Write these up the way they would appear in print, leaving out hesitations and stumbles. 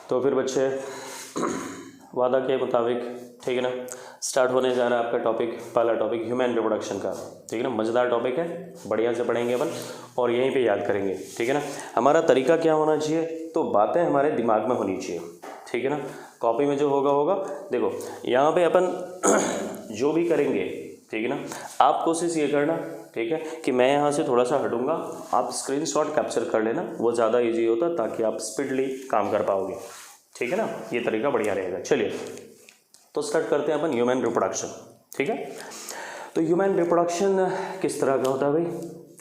तो फिर बच्चे वादा के मुताबिक, ठीक है ना, स्टार्ट होने जा रहा है आपका टॉपिक, पहला टॉपिक ह्यूमन रिप्रोडक्शन का, ठीक है ना। मज़ेदार टॉपिक है, बढ़िया से पढ़ेंगे अपन और यहीं पे याद करेंगे, ठीक है ना। हमारा तरीका क्या होना चाहिए, तो बातें हमारे दिमाग में होनी चाहिए, ठीक है ना। कॉपी में जो होगा होगा, देखो यहाँ पे अपन जो भी करेंगे, ठीक है ना, आप कोशिश ये करना, ठीक है, कि मैं यहाँ से थोड़ा सा हटूंगा, आप स्क्रीनशॉट कैप्चर कर लेना, वो ज़्यादा इजी होता है ताकि आप स्पीडली काम कर पाओगे, ठीक है ना। ये तरीका बढ़िया रहेगा। चलिए तो स्टार्ट करते हैं अपन ह्यूमन रिप्रोडक्शन, ठीक है। तो ह्यूमन रिप्रोडक्शन किस तरह का होता है भाई,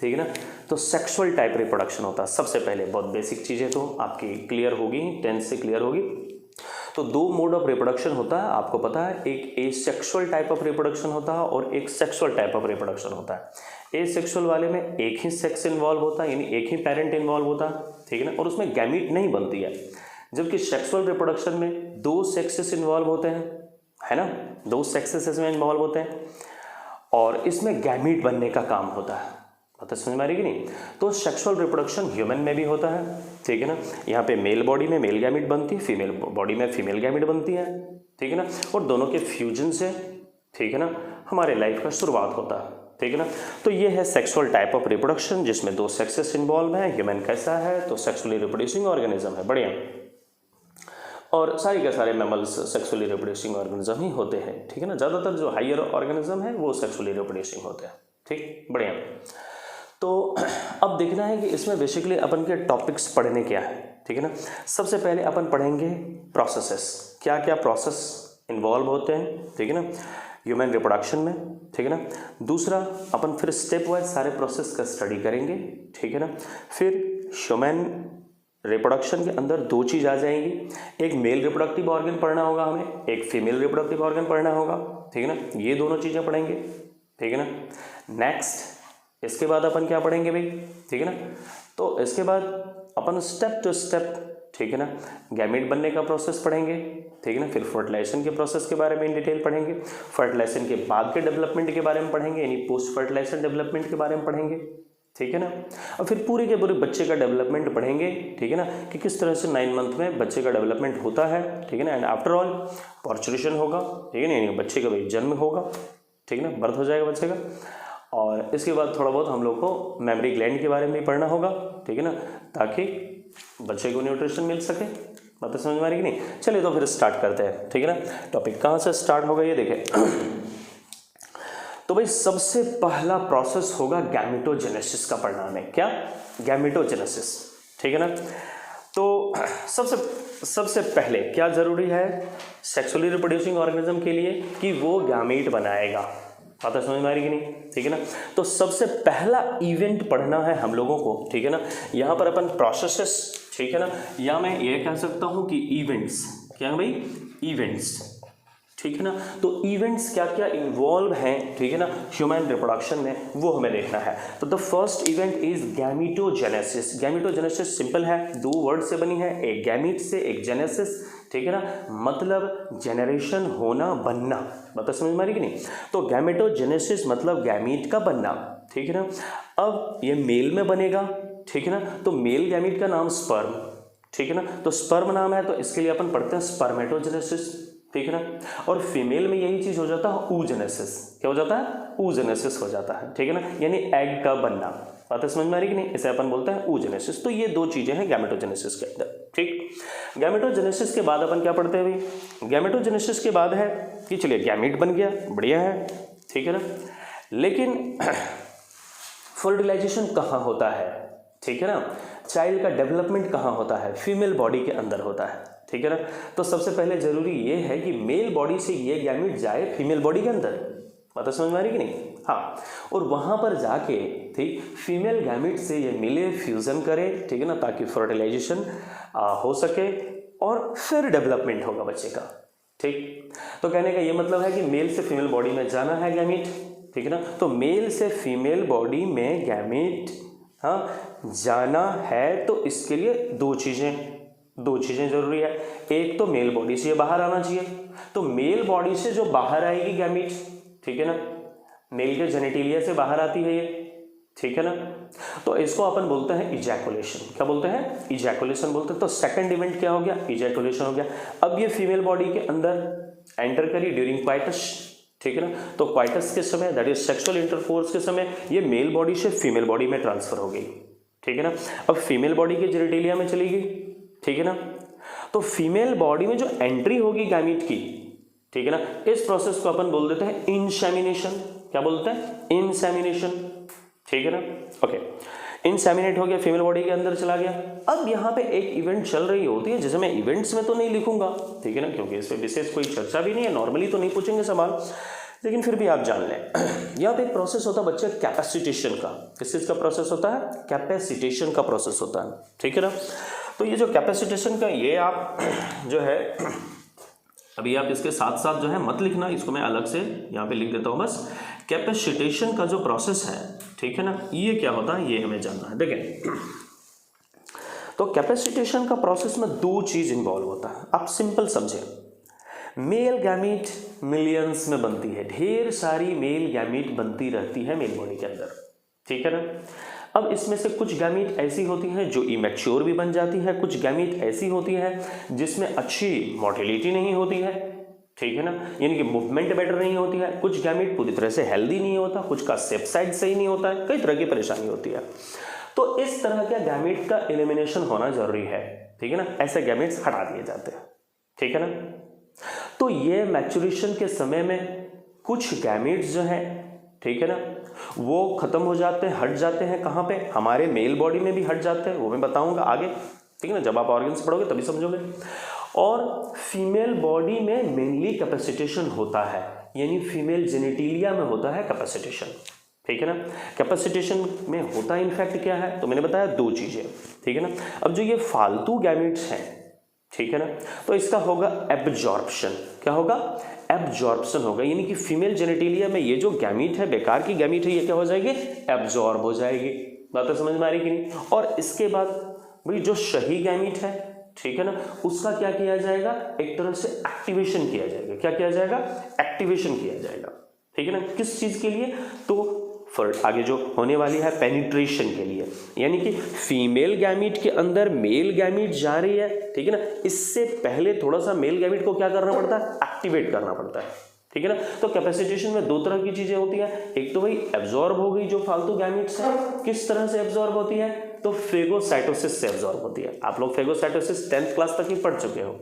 ठीक है ना। तो सेक्सुअल टाइप रिप्रोडक्शन होता है। सबसे पहले बहुत बेसिक चीज़ें तो आपकी क्लियर होगी, 10th से क्लियर होगी। तो दो मोड ऑफ रिप्रोडक्शन होता है, आपको पता है, एक एसेक्सुअल टाइप ऑफ रिप्रोडक्शन होता है और एक सेक्सुअल टाइप ऑफ रिप्रोडक्शन होता है। एसेक्सुअल वाले में एक ही सेक्स इन्वॉल्व होता है, यानी एक ही पेरेंट इन्वॉल्व होता है, ठीक है ना, और उसमें गैमीट नहीं बनती है। जबकि सेक्सुअल रिप्रोडक्शन में दो सेक्सेस इन्वॉल्व होते हैं, है ना, दो सेक्सेस इसमें इन्वॉल्व होते हैं और इसमें गैमीट बनने का काम होता है। बात समझ में आ रही कि नहीं। तो सेक्सुअल रिप्रोडक्शन ह्यूमन में भी होता है, ठीक है ना। यहाँ पे मेल बॉडी में मेल गैमीट बनती है, फीमेल बॉडी में फीमेल गैमीट बनती है, ठीक है ना, और दोनों के फ्यूजन से, ठीक है ना, हमारे लाइफ का शुरुआत होता है, ठीक है ना। तो ये है सेक्सुअल टाइप ऑफ रिप्रोडक्शन जिसमें दो सेक्सेस इन्वॉल्व है। ह्यूमन कैसा है, तो सेक्सुअली रिप्रोड्यूसिंग ऑर्गेनिज्म है, बढ़िया। और सारे के सारे मैमल्स सेक्सुअली रिप्रोड्यूसिंग ऑर्गेनिज्म ही होते हैं, ठीक है ना। ज़्यादातर जो हायर ऑर्गेनिज्म है वो सेक्सुअली रिप्रोड्यूसिंग होते हैं, ठीक, बढ़िया। तो अब देखना है कि इसमें बेसिकली अपन के टॉपिक्स पढ़ने क्या है, ठीक है ना। सबसे पहले अपन पढ़ेंगे प्रोसेसेस, क्या क्या प्रोसेस इन्वॉल्व होते हैं, ठीक है ना, ह्यूमन रिप्रोडक्शन में, ठीक है ना। दूसरा अपन फिर स्टेप वाइज सारे प्रोसेस का स्टडी करेंगे, ठीक है ना। फिर ह्यूमन रिप्रोडक्शन के अंदर दो चीज़ आ जाएंगी, एक मेल रिप्रोडक्टिव ऑर्गन पढ़ना होगा हमें, एक फीमेल रिप्रोडक्टिव ऑर्गन पढ़ना होगा, ठीक है ना। ये दोनों चीज़ें पढ़ेंगे, ठीक है ना। नेक्स्ट इसके बाद अपन क्या पढ़ेंगे भाई, ठीक है ना। तो इसके बाद अपन स्टेप टू स्टेप, ठीक है ना, गैमीट बनने का प्रोसेस पढ़ेंगे, ठीक है ना। फिर फर्टिलाइजेशन के प्रोसेस के बारे में इन डिटेल पढ़ेंगे, फर्टिलाइजेशन के बाद के डेवलपमेंट के बारे में पढ़ेंगे, यानी पोस्ट फर्टिलाइजेशन डेवलपमेंट के बारे में पढ़ेंगे, ठीक है ना। और फिर पूरे के पूरे बच्चे का डेवलपमेंट पढ़ेंगे, ठीक है ना, कि किस तरह से 9 मंथ में बच्चे का डेवलपमेंट होता है, ठीक है ना। एंड आफ्टर ऑल पार्चुरेशन होगा, ठीक है ना, यानी बच्चे का भाई जन्म होगा, ठीक है ना, बर्थ हो जाएगा बच्चे का। और इसके बाद थोड़ा बहुत हम लोग को मेमोरी ग्लैंड के बारे में भी पढ़ना होगा, ठीक है ना, ताकि बच्चे को न्यूट्रिशन मिल सके। बात समझ में आ रही कि नहीं। चलिए तो फिर स्टार्ट करते हैं, ठीक है ना। टॉपिक कहाँ से स्टार्ट होगा ये देखें। तो भाई सबसे पहला प्रोसेस होगा गैमेटोजेनेसिस का पढ़ना हमें, क्या, गैमेटोजेनेसिस, ठीक है ना। तो सबसे पहले क्या जरूरी है सेक्सुअली रिप्रोड्यूसिंग ऑर्गेनिज्म के लिए, कि वो गैमीट बनाएगा। बात समझ में आ रही कि नहीं, ठीक है ना। तो सबसे पहला इवेंट पढ़ना है हम लोगों को, ठीक है ना। यहाँ पर अपन प्रोसेसेस, ठीक है ना, या मैं ये कह सकता हूँ कि इवेंट्स, क्या है भाई, इवेंट्स, ठीक है ना। तो इवेंट्स क्या क्या इन्वॉल्व हैं, ठीक है ना, ह्यूमन रिप्रोडक्शन में, वो हमें देखना है। तो the first event is gametogenesis. Gametogenesis simple है, दो वर्ड से बनी है, एक गैमीट से एक जेनेसिस, ठीक है ना, मतलब जेनरेशन होना, बनना। बात समझ में आ रही कि नहीं। तो गैमेटोजेनेसिस मतलब गैमीट का बनना, ठीक है ना। अब ये मेल में बनेगा, ठीक है ना, तो मेल गैमीट का नाम स्पर्म, ठीक है ना। तो स्पर्म नाम है, तो इसके लिए अपन पढ़ते हैं स्पर्मेटोजेनेसिस, ठीक है ना। और फीमेल में यही चीज हो जाता है oogenesis, क्या हो जाता है, oogenesis हो जाता है, ठीक है ना, यानी एग का बनना। बात समझ में आ रही कि नहीं, इसे अपन बोलते हैं oogenesis। तो ये दो चीजें हैं गैमेटोजेनेसिस के अंदर, ठीक। गैमेटोजेनेसिस के बाद अपन क्या पढ़ते हैं भाई, गैमेटोजेनेसिस के बाद है कि चलिए गैमीट बन गया, बढ़िया है, ठीक है ना। लेकिन फर्टिलाइजेशन कहाँ होता है, ठीक है ना, चाइल्ड का डेवलपमेंट कहाँ होता है, फीमेल बॉडी के अंदर होता है, ठीक है ना। तो सबसे पहले जरूरी ये है कि मेल बॉडी से ये गैमीट जाए फीमेल बॉडी के अंदर। बात समझ में आ रही कि नहीं, हाँ, और वहां पर जाके, ठीक, फीमेल गैमीट से ये मिले, फ्यूजन करे, ठीक है ना, ताकि फर्टिलाइजेशन हो सके और फिर डेवलपमेंट होगा बच्चे का, ठीक। तो कहने का ये मतलब है कि मेल से फीमेल बॉडी में जाना है गैमीट, ठीक है ना। तो मेल से फीमेल बॉडी में गैमीट, हाँ, जाना है, तो इसके लिए दो चीजें जरूरी है। एक तो मेल बॉडी से ये बाहर आना चाहिए, तो मेल बॉडी से जो बाहर आएगी गैमीट, ठीक है ना, मेल के जेनेटिलिया से बाहर आती है ये, ठीक है ना। तो इसको अपन बोलते हैं इजैकुलेशन। क्या बोलते हैं? इजैकुलेशन बोलते हैं। तो सेकंड इवेंट क्या हो गया? इजैकुलेशन हो गया। अब ये फीमेल बॉडी के अंदर एंटर करी ड्यूरिंग क्वाइटस, ठीक है ना। तो क्वाइटस के समय, दैट इज सेक्सुअल इंटरकोर्स के समय, ये मेल बॉडी से फीमेल बॉडी में ट्रांसफर हो गई, ठीक है ना। अब फीमेल बॉडी के जेनिटेलिया में चली गई, ठीक है ना। तो फीमेल बॉडी में जो एंट्री होगी गैमीट की, ठीक है ना, इस प्रोसेस को अपन बोल देते हैं इंसेमिनेशन। क्या बोलते हैं? इंसेमिनेशन, ठीक है ना। ओके, इंसेमिनेट हो गया, फीमेल बॉडी के अंदर चला गया। अब यहाँ पे एक इवेंट चल रही होती है जिसे मैं इवेंट्स में तो नहीं लिखूंगा, ठीक है ना, क्योंकि इस पर विशेष कोई चर्चा भी नहीं है, नॉर्मली तो नहीं पूछेंगे सवाल, लेकिन फिर भी आप जान लें। यहाँ पे एक प्रोसेस होता है बच्चे कैपेसिटेशन का। किस चीज़ का प्रोसेस होता है? कैपेसिटेशन का प्रोसेस होता है, ठीक है ना। तो ये जो कैपेसिटेशन का, ये आप जो है अभी आप इसके साथ साथ जो है मत लिखना, इसको मैं अलग से यहाँ पे लिख देता हूँ बस। कैपेसिटेशन का जो प्रोसेस है, ठीक है ना, ये क्या होता है ये हमें जानना है। देखें, तो कैपेसिटेशन का प्रोसेस में दो चीज इन्वॉल्व होता है, आप सिंपल समझें। मेल गैमीट मिलियंस में बनती है, ढेर सारी मेल गैमीट बनती रहती है मेल बॉडी के अंदर, ठीक है ना। अब इसमें से कुछ गैमीट ऐसी होती हैं जो इमैच्योर भी बन जाती है, कुछ गैमीट ऐसी होती है जिसमें अच्छी मोटिलिटी नहीं होती है, ठीक है ना, यानी कि मूवमेंट बेटर नहीं होती है। कुछ गैमीट पूरी तरह से हेल्दी नहीं होता, कुछ का सेप साइड सही नहीं होता है, कई तरह की परेशानी होती है। तो इस तरह के गैमीट का एलिमिनेशन होना जरूरी है, ठीक है ना। ऐसे गैमीट्स हटा दिए जाते हैं, ठीक है ना। तो ये मैच्योरेशन के समय में कुछ गैमीट्स जो है, ठीक है ना, वो खत्म हो जाते हैं, हट जाते हैं। कहाँ पे? हमारे मेल बॉडी में भी हट जाते हैं, वो मैं बताऊंगा आगे, ठीक है ना, जब आप ऑर्गन्स पढ़ोगे तभी समझोगे। और फीमेल बॉडी में मेनली कैपेसिटेशन होता है, यानी फीमेल जेनिटेलिया में होता है कैपेसिटेशन, ठीक है ना। कैपेसिटेशन में होता इनफैक्ट क्या है, तो मैंने बताया दो चीजें, ठीक है ना। अब जो ये फालतू गैमीट्स हैं, ठीक है ना, तो इसका होगा एब्जॉर्प्शन। क्या होगा? एब्जॉर्प्शन होगा, यानी कि फीमेल जेनिटेलिया में ये जो गैमीट है, बेकार की गैमीट है, ये क्या हो जाएगी? एब्जॉर्ब हो जाएगी। बात समझ में आ रही कि नहीं? और इसके बाद भाई जो सही गैमीट है, ठीक है ना, उसका क्या किया जाएगा? एक तरह से एक्टिवेशन किया जाएगा। क्या किया जाएगा? एक्टिवेशन किया जाएगा, ठीक है ना। किस चीज के लिए? तो आगे जो होने वाली है पेनिट्रेशन के लिए, यानी कि फीमेल गैमीट के अंदर मेल गैमीट जा रही है, ठीक है ना, इससे पहले थोड़ा सा मेल गैमीट को क्या करना पड़ता है? एक्टिवेट करना पड़ता है, ठीक है ना। तो कैपेसिटेशन में दो तरह की चीजें होती है, एक तो भाई एब्जॉर्ब हो गई जो फालतू गैमीट्स है। किस तरह से एब्जॉर्ब होती है? तो फेगोसाइटोसिस से एब्जॉर्ब होती है। आप लोग फेगोसाइटोसिस 10th क्लास तक ही पढ़ चुके हो।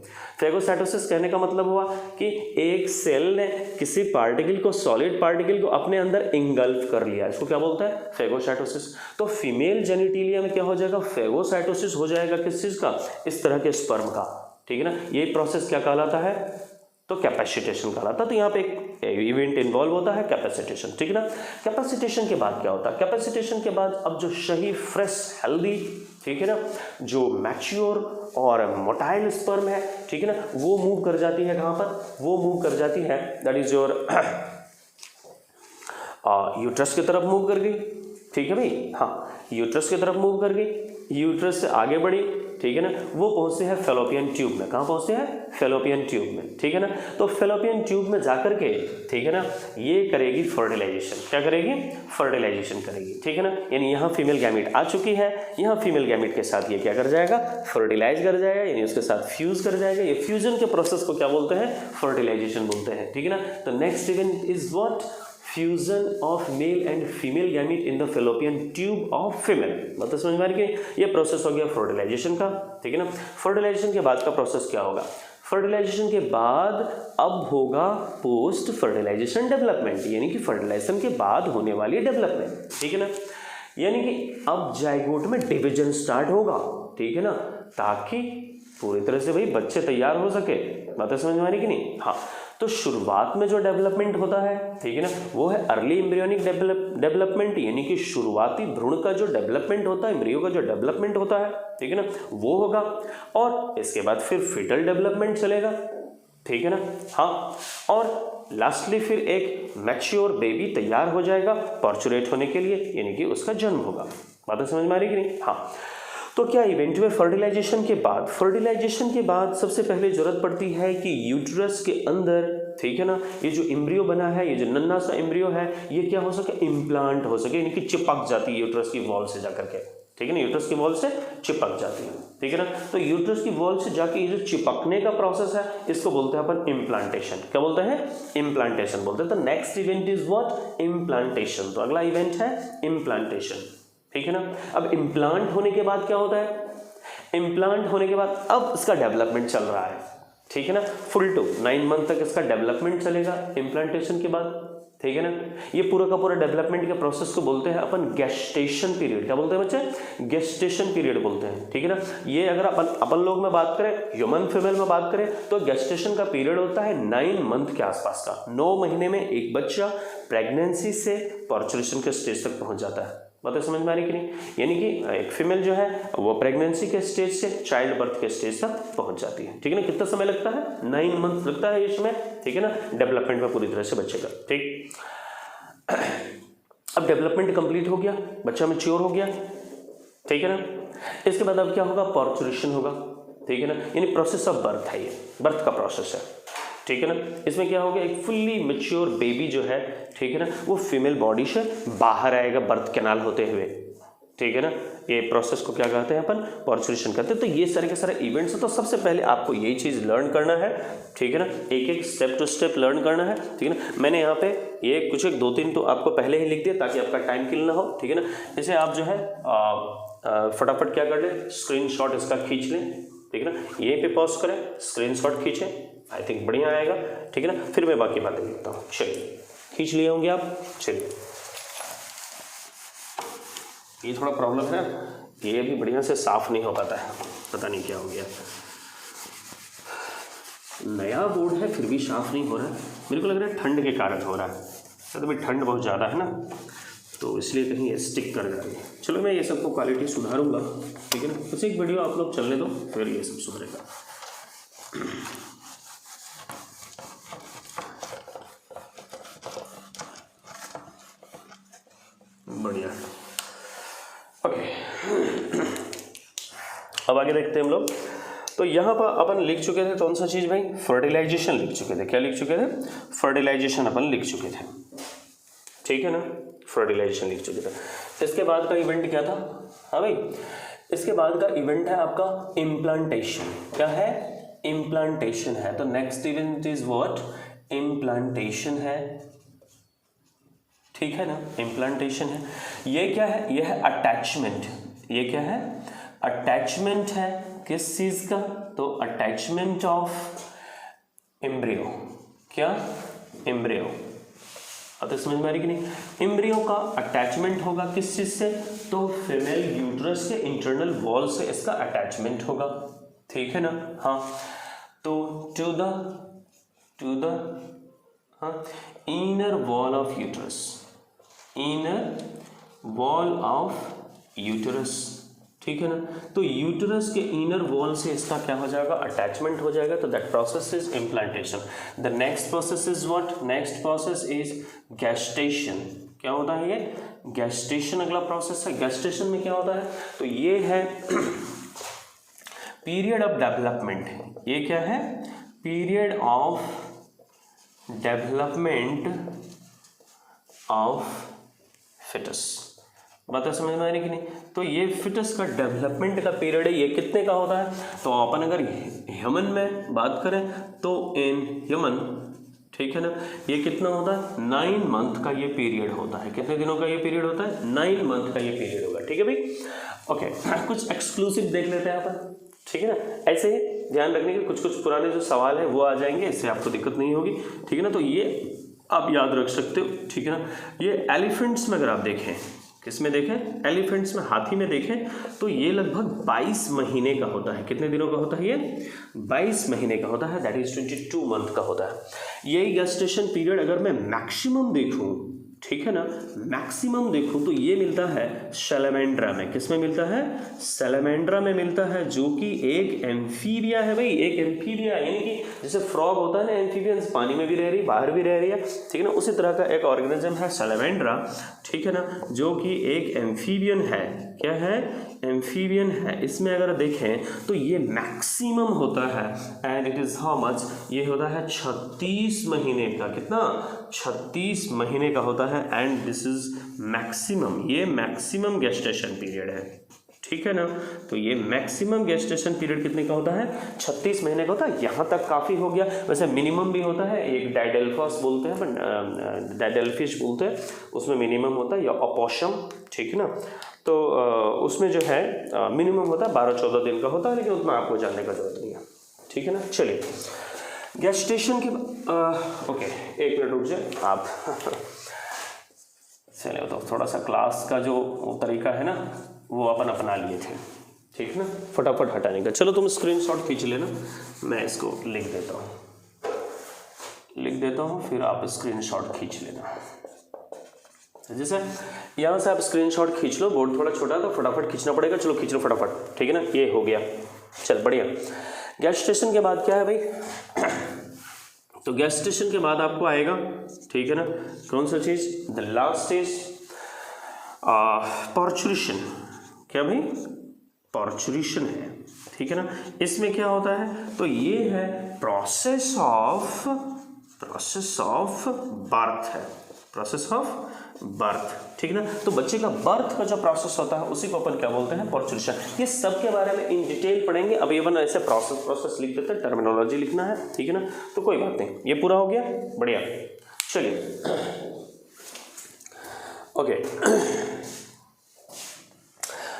फेगोसाइटोसिस कहने का मतलब हुआ कि एक सेल ने किसी पार्टिकल को, सॉलिड पार्टिकल को अपने अंदर इंगल्फ कर लिया, इसको क्या बोलता है? फेगोसाइटोसिस। तो फीमेल जेनिटेलिया में क्या हो जाएगा? फेगोसाइटोसिस हो जाएगा। किस चीज का? इस तरह के स्पर्म का, ठीक है ना। ये प्रोसेस क्या कहलाता है? तो कैपेसिटेशन कहलाता है। तो यहाँ पे एक इवेंट इन्वॉल्व होता है कैपेसिटेशन, ठीक है ना। कैपेसिटेशन के बाद क्या होता है? कैपेसिटेशन के बाद अब जो सही फ्रेश हेल्दी, ठीक है ना, जो मैच्योर और मोटाइल स्पर्म है, ठीक है ना, वो मूव कर जाती है। कहाँ पर? वो मूव कर जाती है, दैट इज योर यूट्रस की तरफ मूव कर गई, ठीक है भाई। हाँ, यूट्रस की तरफ मूव कर गई, यूट्रस से आगे बढ़ी, ठीक है ना, वो पहुंचते हैं फेलोपियन ट्यूब में। कहाँ पहुंचते हैं? फेलोपियन ट्यूब में, ठीक है ना। तो फेलोपियन ट्यूब में जाकर के, ठीक है ना, ये करेगी फर्टिलाइजेशन। क्या करेगी? फर्टिलाइजेशन करेगी, ठीक है ना। यानी यहाँ फीमेल गैमीट आ चुकी है, यहाँ फीमेल गैमीट के साथ ये क्या कर जाएगा? फर्टिलाइज कर जाएगा, यानी उसके साथ फ्यूज कर जाएगा। ये फ्यूजन के प्रोसेस को क्या बोलते हैं? फर्टिलाइजेशन बोलते हैं, ठीक है ना। तो next event is what? Fusion of male and female gamete in the fallopian tube of female. मतलब समझ में आ रही है? ये प्रोसेस हो गया फर्टिलाइजेशन का, ठीक है ना। फर्टिलाइजेशन के बाद का प्रोसेस क्या होगा? फर्टिलाइजेशन के बाद अब होगा पोस्ट फर्टिलाइजेशन डेवलपमेंट, यानी कि फर्टिलाइजेशन के बाद होने वाली डेवलपमेंट, ठीक है ना। यानी कि अब जाइगोट में डिवीजन स्टार्ट होगा, ठीक है ना, ताकि पूरी तरह से भाई बच्चे तैयार हो सके। बातें समझ में आ रही कि नहीं? हाँ, तो शुरुआत में जो डेवलपमेंट होता है, ठीक है ना, वो है अर्ली एम्ब्रियोनिक डेवलपमेंट, यानी कि शुरुआती भ्रूण का जो डेवलपमेंट होता है, एम्ब्रियो का जो डेवलपमेंट होता है, ठीक है ना, वो होगा। और इसके बाद फिर फीटल डेवलपमेंट चलेगा, ठीक है ना। हाँ, और लास्टली फिर एक मैच्योर बेबी तैयार हो जाएगा पर्चुरेट होने के लिए, यानी कि उसका जन्म होगा। बातें समझ में आ रही कि नहीं? हाँ, तो क्या इवेंट में फर्टिलाइजेशन के बाद सबसे पहले जरूरत पड़ती है कि यूट्रस के अंदर ठीक है ना, ये जो एम्ब्रियो बना है, ये जो नन्हा सा एम्ब्रियो है, ये क्या हो सके, इम्प्लांट हो सके, यानी कि चिपक जाती है यूट्रस की वॉल से जाकर के, ठीक है ना, यूट्रस की वॉल से चिपक जाती है, ठीक है ना। तो यूट्रस की वॉल से जाके ये जो चिपकने का प्रोसेस है, इसको बोलते हैं अपन इम्प्लांटेशन। क्या बोलते हैं, इम्प्लांटेशन बोलते हैं। तो next event is what, implantation. तो अगला इवेंट है इम्प्लांटेशन, ठीक है ना। अब इम्प्लांट होने के बाद क्या होता है, इम्प्लांट होने के बाद अब इसका डेवलपमेंट चल रहा है, ठीक है ना, फुल टू 9 मंथ तक इसका डेवलपमेंट चलेगा इम्प्लांटेशन के बाद, ठीक है ना। ये पूरा का पूरा डेवलपमेंट के प्रोसेस को बोलते हैं अपन गेस्टेशन पीरियड। क्या बोलते हैं बच्चे, गेस्टेशन पीरियड बोलते हैं, ठीक है ना। ये अगर अपन लोग में बात करें, ह्यूमन फीमेल में बात करें, तो गेस्टेशन का पीरियड होता है 9 मंथ के आसपास का। 9 महीने में एक बच्चा प्रेगनेंसी से पार्चुरेशन के स्टेज तक पहुंच जाता है। बातें समझ में आ रही कि नहीं, यानी कि एक फीमेल जो है वो प्रेगनेंसी के स्टेज से चाइल्ड बर्थ के स्टेज तक पहुंच जाती है, ठीक है ना। कितना समय लगता है, 9 मंथ लगता है इसमें, ठीक है ना, डेवलपमेंट में पूरी तरह से बच्चे का, ठीक। अब डेवलपमेंट कंप्लीट हो गया, बच्चा मैच्योर हो गया, ठीक है ना। इसके बाद अब क्या होगा, पार्चुरेशन होगा, ठीक है ना, यानी प्रोसेस ऑफ बर्थ है, ये बर्थ का प्रोसेस है, ठीक है ना। इसमें क्या होगा, एक फुल्ली मैच्योर बेबी जो है, ठीक है ना, वो फीमेल बॉडी से बाहर आएगा बर्थ कैनाल होते हुए, ठीक है ना। ये प्रोसेस को क्या कहते हैं अपन, पार्चुरेशन कहते हैं। तो ये सारे के सारे इवेंट्स हैं। तो सबसे पहले आपको यही चीज़ लर्न करना है, ठीक है ना, एक एक स्टेप टू स्टेप लर्न करना है, ठीक है ना। मैंने यहाँ पे ये कुछ एक 2-3 तो आपको पहले ही लिख दिया ताकि आपका टाइम किल ना हो, ठीक है ना। इसे आप जो है फटाफट क्या कर लें, स्क्रीनशॉट इसका खींच लें, ठीक है ना। यहीं पे पॉज करें, स्क्रीनशॉट खींचें, आई थिंक बढ़िया आएगा, ठीक है ना। फिर मैं बाकी बातें लिखता हूँ। चलिए, खींच लिए होंगे आप। चलिए, ये थोड़ा प्रॉब्लम है, ये अभी बढ़िया से साफ नहीं हो पाता है, पता नहीं क्या हो गया। नया बोर्ड है फिर भी साफ नहीं हो रहा है, मेरे को लग रहा है ठंड के कारण हो रहा है। तो अभी ठंड बहुत ज़्यादा है ना, तो इसलिए कहीं ये स्टिक कर जा रही है। चलो मैं ये सबको क्वालिटी सुधारूंगा, ठीक है ना। बस एक वीडियो आप लोग चलने दो, फिर ये सब सुधरेगा। बढ़िया, ओके। अब आगे देखते हैं हम लोग। तो यहाँ पर अपन लिख चुके थे कौन सा चीज़ भाई, फर्टिलाइजेशन लिख चुके थे। क्या लिख चुके थे, फर्टिलाइजेशन अपन लिख चुके थे, ठीक है ना, फर्टिलाइजेशन लिख चुके थे। इसके बाद का इवेंट क्या था, हाँ भाई, इसके बाद का इवेंट है आपका इम्प्लांटेशन। क्या है, इम्प्लांटेशन है। तो next event is what, implantation है, ठीक है ना, इम्प्लांटेशन है। ये क्या है, ये है अटैचमेंट। ये क्या है, अटैचमेंट है, किस चीज का, तो अटैचमेंट ऑफ एम्ब्रियो। क्या, एम्ब्रियो। अब तो समझ में आ रही कि नहीं, एम्ब्रियो का अटैचमेंट होगा किस चीज से, तो फीमेल यूट्रस के इंटरनल वॉल से इसका अटैचमेंट होगा, ठीक है ना। हाँ, तो टू द हाँ inner wall of uterus, inner wall of uterus, ठीक है ना। तो यूट्रस के इनर वॉल से इसका क्या हो जाएगा, अटैचमेंट हो जाएगा। तो that process is implantation. The next process is what, next process is gestation. क्या होता है ये, गेस्टेशन अगला प्रोसेस है। गेस्टेशन में क्या होता है, तो ये है पीरियड ऑफ डेवलपमेंट। ये क्या है, period of development of foetus. बात समझ में आ रही कि नहीं। तो ये फिटस का डेवलपमेंट का पीरियड है, ये कितने का होता है, तो अपन अगर ह्यूमन में बात करें तो इन ह्यूमन, ठीक है ना, ये कितना होता है, 9 मंथ का ये पीरियड होता है। कितने दिनों का ये पीरियड होता है, 9 मंथ का ये पीरियड होगा, ठीक है भाई। ओके, कुछ एक्सक्लूसिव देख लेते हैं अपन, ठीक है ना। ऐसे ही ध्यान रखने के कुछ पुराने जो सवाल है वो आ जाएंगे, इससे आपको दिक्कत नहीं होगी, ठीक है ना। तो ये आप याद रख सकते हो, ठीक है ना। ये एलिफेंट्स में अगर आप देखें, किस में देखें, एलिफेंट्स में, हाथी में देखें, तो ये लगभग 22 महीने का होता है। कितने दिनों का होता है ये, 22 महीने का होता है, दैट इज 22 मंथ का होता है। यही गेस्टेशन पीरियड अगर मैं मैक्सिमम देखूं, ठीक है ना, मैक्सिमम देखूं तो ये मिलता है सैलामेंड्रा में। किस में मिलता है, सैलामेंड्रा में मिलता है, जो कि एक एम्फीबिया है भाई। एक एम्फीबिया यानी कि जैसे फ्रॉग होता है ना, एम्फीबियंस पानी में भी रह रही, बाहर भी रह रही है, ठीक है ना, उसी तरह का एक ऑर्गेनिज्म है सैलामेंड्रा, ठीक है ना, जो कि एक एम्फीबियन है। क्या है, एम्फीबियन है, इसमें अगर देखें तो ये मैक्सिमम होता है and it is how much, ये होता है 36 महीने का। कितना? 36 महीने का होता है एंड दिस इज मैक्सिमम, ये मैक्सिमम गेस्टेशन पीरियड है, ठीक है ना। तो ये मैक्सिमम गेस्टेशन पीरियड कितने का होता है? 36 महीने का होता है। यहाँ तक काफ़ी हो गया। वैसे मिनिमम भी होता है, एक डायडेल्फस बोलते हैं, बट डायडेल्फिश बोलते हैं, उसमें मिनिमम होता है, या अपोशम, ठीक है ना। तो उसमें जो है मिनिमम होता है 12-14 दिन का होता है, लेकिन उतना आपको जानने का जरूरत नहीं है, ठीक है ना। चलिए गेस्टेशन की ओके, एक मिनट रुक जाए आप चलिए, तो थोड़ा सा क्लास का जो तरीका है ना वो अपन अपना लिए थे, ठीक है ना, फटाफट हटाने का। चलो तुम स्क्रीनशॉट खींच लेना, मैं इसको लिख देता हूँ, फिर आप स्क्रीनशॉट खींच लेना। जैसे यहाँ से आप स्क्रीनशॉट खींच लो, बोर्ड थोड़ा छोटा है तो फटाफट खींचना पड़ेगा। चलो खींच लो फटाफट, ठीक है ना। ये हो गया, चल बढ़िया। गेस्टेशन के बाद क्या है भाई? तो गेस्टेशन के बाद आपको आएगा, ठीक है ना, कौन सा चीज़? The last is parturition. क्या भाई? पार्चुरेशन है, ठीक है ना। इसमें क्या होता है? तो ये है प्रोसेस ऑफ बर्थ है, प्रोसेस ऑफ बर्थ, ठीक है ना। तो बच्चे का बर्थ का जो प्रोसेस होता है उसी को अपन क्या बोलते हैं? पार्चुरेशन। ये सब के बारे में इन डिटेल पढ़ेंगे। अब अपन ऐसे प्रोसेस लिख देते हैं, टर्मिनोलॉजी लिखना है, ठीक है ना। तो कोई बात नहीं, ये पूरा हो गया, बढ़िया। चलिए ओके,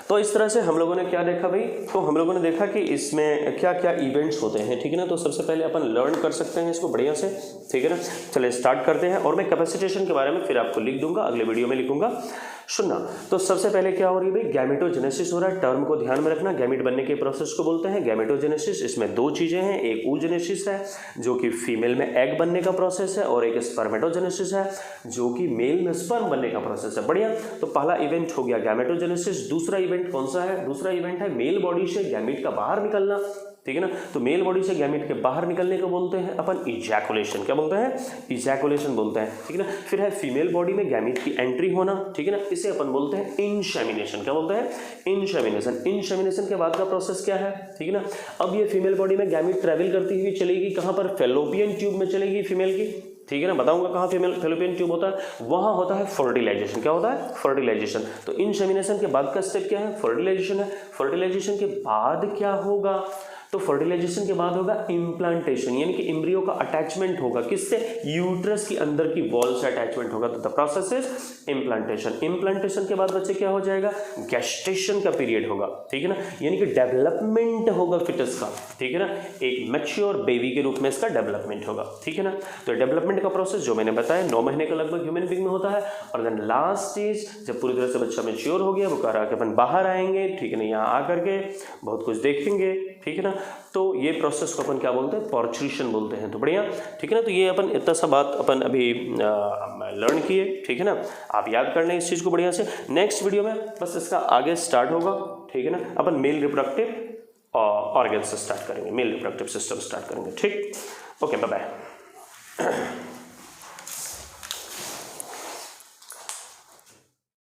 तो इस तरह से हम लोगों ने क्या देखा भाई? तो हम लोगों ने देखा कि इसमें क्या क्या इवेंट्स होते हैं, ठीक है ना। तो सबसे पहले अपन लर्न कर सकते हैं इसको बढ़िया से, ठीक है ना। चलिए स्टार्ट करते हैं, और मैं कैपेसिटेशन के बारे में फिर आपको लिख दूंगा, अगले वीडियो में लिखूंगा, सुनना। तो सबसे पहले क्या हो रही है भाई? गैमेटोजेनेसिस हो रहा है। टर्म को ध्यान में रखना, गैमेट बनने के प्रोसेस को बोलते हैं गैमेटोजेनेसिस। इसमें दो चीजें हैं, एक oogenesis है जो कि फीमेल में एग बनने का प्रोसेस है, और एक स्पर्मेटोजेनेसिस है जो कि मेल में स्पर्म बनने का प्रोसेस है। बढ़िया। तो पहला इवेंट हो गया गैमेटोजेनेसिस। दूसरा इवेंट कौन सा है? दूसरा इवेंट है मेल बॉडी से गैमेट का बाहर निकलना, ठीक है ना। तो मेल बॉडी से गैमेट के बाहर निकलने को बोलते हैं अपन इजैकुलेशन। क्या बोलते हैं? इजैकुलेशन बोलते हैं, ठीक है ना। फिर है फीमेल बॉडी में गैमेट की एंट्री होना, ठीक है ना, इसे अपन बोलते हैं इंसेमिनेशन। क्या बोलते हैं? इंसेमिनेशन। इंसेमिनेशन के बाद का प्रोसेस क्या है, ठीक है ना। अब ये फीमेल बॉडी में गैमेट ट्रेवल करती हुई चलेगी कहाँ पर? फैलोपियन ट्यूब में चलेगी फीमेल की, ठीक है ना। बताऊंगा कहाँ फीमेल फैलोपियन ट्यूब होता है, वहां होता है फर्टिलाइजेशन। क्या होता है? फर्टिलाइजेशन। तो इंसेमिनेशन के बाद का स्टेप क्या है? फर्टिलाइजेशन है। फर्टिलाइजेशन के बाद क्या होगा? तो फर्टिलाइजेशन के बाद होगा इम्प्लांटेशन, यानी कि एम्ब्रियो का अटैचमेंट होगा किससे? यूट्रस की अंदर की वॉल से अटैचमेंट होगा। तो the process is implantation. Implantation के बाद बच्चे क्या हो जाएगा? गेस्टेशन का पीरियड होगा, ठीक है ना, यानी कि डेवलपमेंट होगा फिटस का, ठीक है ना। एक मैच्योर बेबी के रूप में इसका डेवलपमेंट होगा, ठीक है ना। तो डेवलपमेंट का प्रोसेस जो मैंने बताया 9 महीने का लगभग ह्यूमन बीइंग में होता है। और देन लास्ट स्टेज जब पूरी तरह से बच्चा मैच्योर हो गया, वो कह रहा है कि अपन बाहर आएंगे, ठीक है ना, यहाँ आकर के बहुत कुछ देखेंगे, ठीक है ना। तो ये प्रोसेस को अपन क्या बोलते हैं? पार्चुरेशन बोलते हैं। तो बढ़िया, ठीक है ना। तो ये अपन इतना सा बात अपन अभी लर्न किए, ठीक है ना। आप याद कर लें इस चीज़ को बढ़िया से। नेक्स्ट वीडियो में बस इसका आगे स्टार्ट होगा, ठीक है ना। अपन मेल रिप्रोडक्टिव ऑर्गन से स्टार्ट करेंगे, मेल रिप्रोडक्टिव सिस्टम स्टार्ट करेंगे, ठीक। Okay, bye bye.